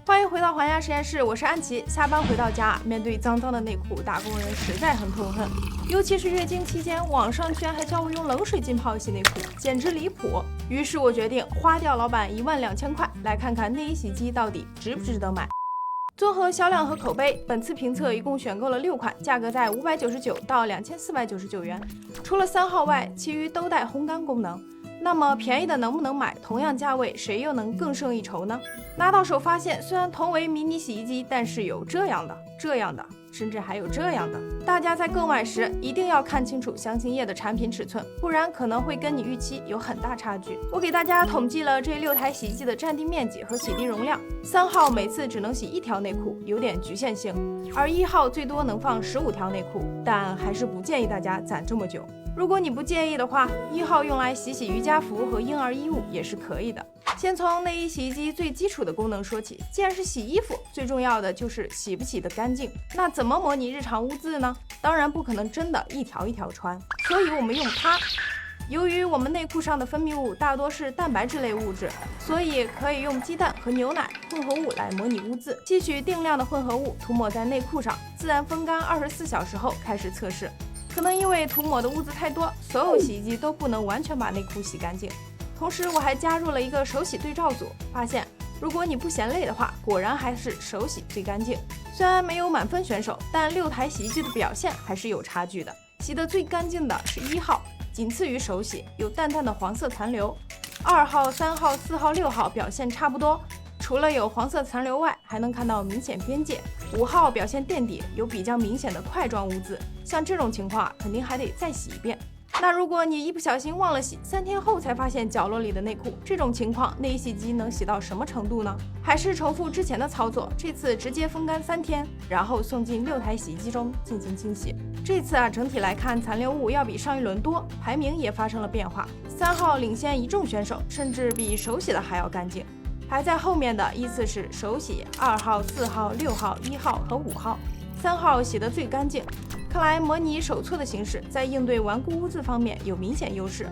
欢迎回到环亚实验室，我是安琪。下班回到家，面对脏脏的内裤，打工人实在很痛恨。尤其是月经期间，网上居然还教我用冷水浸泡洗内裤，简直离谱。于是我决定花掉老板12000块，来看看内衣洗衣机到底值不值得买。综合销量和口碑，本次评测一共选购了6款，价格在599到2499元。除了3号外，其余都带烘干功能。那么便宜的能不能买？同样价位，谁又能更胜一筹呢？拿到手发现，虽然同为迷你洗衣机，但是有这样的，甚至还有这样的。大家在购买时一定要看清楚详情页的产品尺寸，不然可能会跟你预期有很大差距。我给大家统计了这6台洗衣机的占地面积和洗涤容量。3号每次只能洗1条内裤，有点局限性，而1号最多能放15条内裤，但还是不建议大家攒这么久。如果你不介意的话，1号用来洗瑜伽服和婴儿衣物也是可以的。先从内衣洗衣机最基础的功能说起，既然是洗衣服，最重要的就是洗不洗得干净。那怎么模拟日常污渍呢？当然不可能真的一条一条穿，所以我们用它。由于我们内裤上的分泌物大多是蛋白质类物质，所以可以用鸡蛋和牛奶混合物来模拟污渍，吸取定量的混合物涂抹在内裤上，自然风干24小时后开始测试。可能因为涂抹的污渍太多，所有洗衣机都不能完全把内裤洗干净。同时我还加入了一个手洗对照组，发现如果你不嫌累的话，果然还是手洗最干净。虽然没有满分选手，但6台洗衣机的表现还是有差距的。洗得最干净的是1号，仅次于手洗，有淡淡的黄色残留。2号、3号、4号、6号表现差不多，除了有黄色残留外，还能看到明显边界。5号表现垫底，有比较明显的块状污渍，像这种情况肯定还得再洗一遍。那如果你一不小心忘了洗，3天后才发现角落里的内裤，这种情况内衣洗衣机能洗到什么程度呢？还是重复之前的操作，这次直接风干3天，然后送进6台洗衣机中进行清洗。这次整体来看残留物要比上一轮多，排名也发生了变化。3号领先一众选手，甚至比手洗的还要干净。排在后面的依次是手洗、2号、4号、6号、1号和5号。3号洗得最干净，看来模拟手搓的形式在应对顽固污渍方面有明显优势。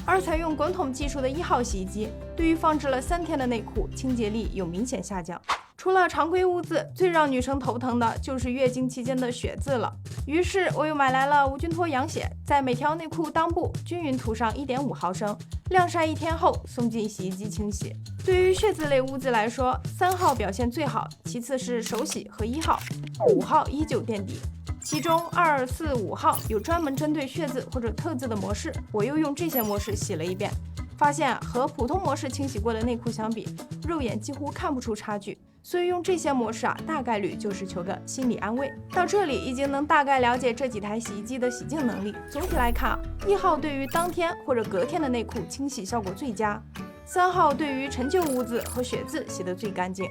而采用滚筒技术的1号洗衣机，对于放置了3天的内裤，清洁力有明显下降。除了常规污渍，最让女生头疼的就是月经期间的血渍了。于是我又买来了无菌脱羊血，在每条内裤裆部均匀涂上1.5毫升，晾晒1天后送进洗衣机清洗。对于血渍类污渍来说，3号表现最好，其次是手洗和1号，5号依旧垫底。其中2、4、5号有专门针对血渍或者特渍的模式，我又用这些模式洗了一遍，发现和普通模式清洗过的内裤相比，肉眼几乎看不出差距。所以用这些模式大概率就是求个心理安慰。到这里已经能大概了解这几台洗衣机的洗净能力。总体来看，1号对于当天或者隔天的内裤清洗效果最佳，3号对于陈旧污渍和血渍洗得最干净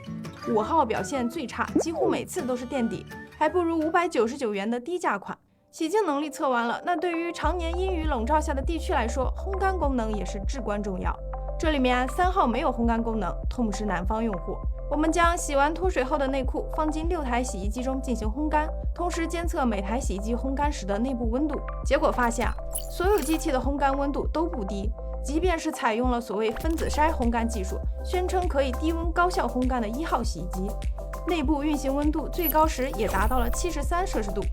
，5号表现最差，几乎每次都是垫底，还不如599元的低价款。洗净能力测完了，那对于常年阴雨笼罩下的地区来说，烘干功能也是至关重要。这里面3号没有烘干功能，痛失南方用户。我们将洗完脱水后的内裤放进6台洗衣机中进行烘干，同时监测每台洗衣机烘干时的内部温度。结果发现所有机器的烘干温度都不低，即便是采用了所谓分子筛烘干技术，宣称可以低温高效烘干的1号洗衣机，内部运行温度最高时也达到了73摄氏度。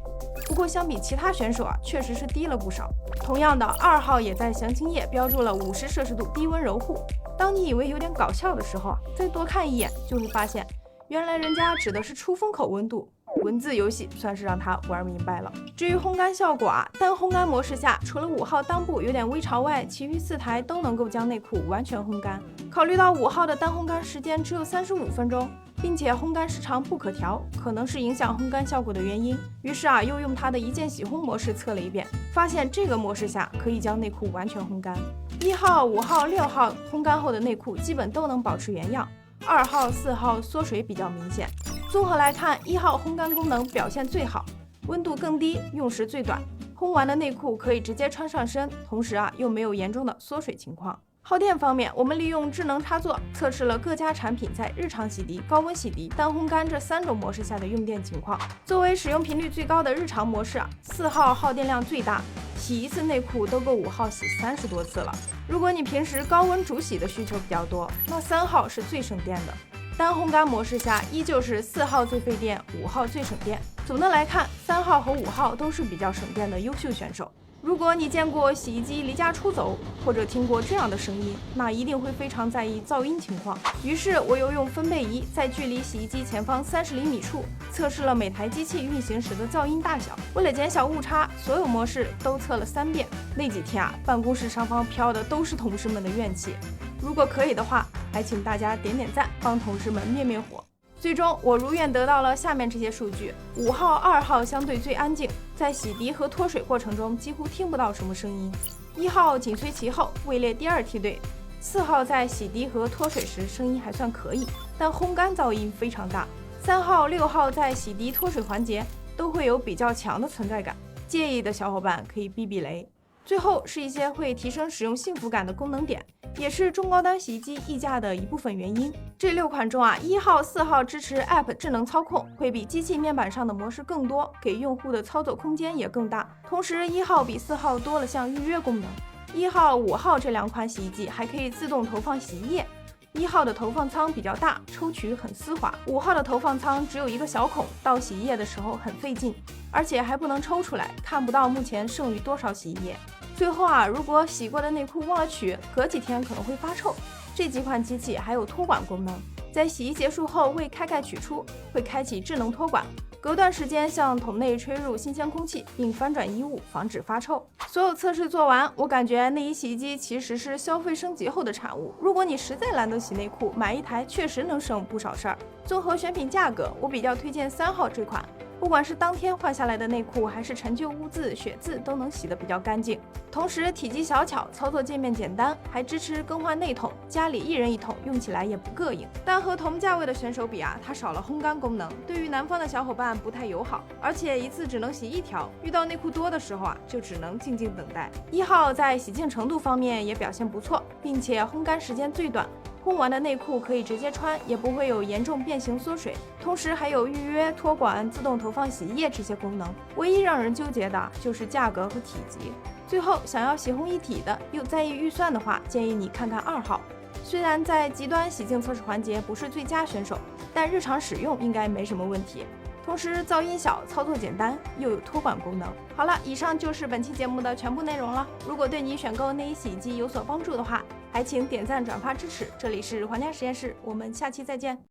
不过相比其他选手确实是低了不少。同样的，2号也在详情页标注了50摄氏度低温柔护。当你以为有点搞笑的时候再多看一眼，就会发现原来人家指的是出风口温度。文字游戏算是让他玩明白了。至于烘干效果单烘干模式下，除了5号裆部有点微潮外，其余4台都能够将内裤完全烘干。考虑到5号的单烘干时间只有35分钟，并且烘干时长不可调，可能是影响烘干效果的原因。于是又用它的一键洗烘模式测了一遍，发现这个模式下可以将内裤完全烘干。1号、5号、6号烘干后的内裤基本都能保持原样，2号、4号缩水比较明显。综合来看，1号烘干功能表现最好，温度更低，用时最短，烘完的内裤可以直接穿上身，同时又没有严重的缩水情况。耗电方面，我们利用智能插座测试了各家产品在日常洗涤、高温洗涤、单烘干这3种模式下的用电情况。作为使用频率最高的日常模式，4号耗电量最大，洗一次内裤都够5号洗30多次了。如果你平时高温煮洗的需求比较多，那3号是最省电的。单烘干模式下，依旧是4号最费电，5号最省电。总的来看，3号和5号都是比较省电的优秀选手。如果你见过洗衣机离家出走，或者听过这样的声音，那一定会非常在意噪音情况。于是我又用分贝仪在距离洗衣机前方30厘米处测试了每台机器运行时的噪音大小。为了减小误差，所有模式都测了3遍。那几天啊，办公室上方飘的都是同事们的怨气。如果可以的话，还请大家点点赞，帮同事们灭灭火。最终我如愿得到了下面这些数据：5号、2号相对最安静，在洗涤和脱水过程中几乎听不到什么声音。1号紧随其后，位列第2梯队。4号在洗涤和脱水时声音还算可以，但烘干噪音非常大。3号、6号在洗涤脱水环节都会有比较强的存在感，介意的小伙伴可以避避雷。最后是一些会提升使用幸福感的功能点，也是中高端洗衣机溢价的一部分原因。这6款中啊，1号、4号支持 App 智能操控，会比机器面板上的模式更多，给用户的操作空间也更大。同时1号比4号多了项预约功能。1号、5号这2款洗衣机还可以自动投放洗衣液。1号的投放仓比较大，抽取很丝滑；5号的投放仓只有一个小孔，倒洗衣液的时候很费劲，而且还不能抽出来，看不到目前剩余多少洗衣液。最后啊，如果洗过的内裤忘了取，隔几天可能会发臭。这几款机器还有托管功能，在洗衣结束后未开盖取出，会开启智能托管，隔段时间向桶内吹入新鲜空气，并翻转衣物，防止发臭。所有测试做完，我感觉内衣洗衣机其实是消费升级后的产物。如果你实在懒得洗内裤，买一台确实能省不少事儿。综合选品价格，我比较推荐3号这款。不管是当天换下来的内裤，还是陈旧污渍、血渍，都能洗得比较干净。同时体积小巧，操作界面简单，还支持更换内桶，家里1人1桶，用起来也不膈应。但和同价位的选手比啊，它少了烘干功能，对于南方的小伙伴不太友好，而且一次只能洗1条，遇到内裤多的时候啊，就只能静静等待。1号在洗净程度方面也表现不错，并且烘干时间最短。烘完的内裤可以直接穿，也不会有严重变形缩水，同时还有预约、托管、自动投放洗衣液这些功能。唯一让人纠结的就是价格和体积。最后，想要洗烘一体的，又在意预算的话，建议你看看2号。虽然在极端洗净测试环节不是最佳选手，但日常使用应该没什么问题。同时噪音小，操作简单，又有托管功能。好了，以上就是本期节目的全部内容了。如果对你选购内衣洗衣机有所帮助的话，还请点赞转发支持。这里是皇家实验室，我们下期再见。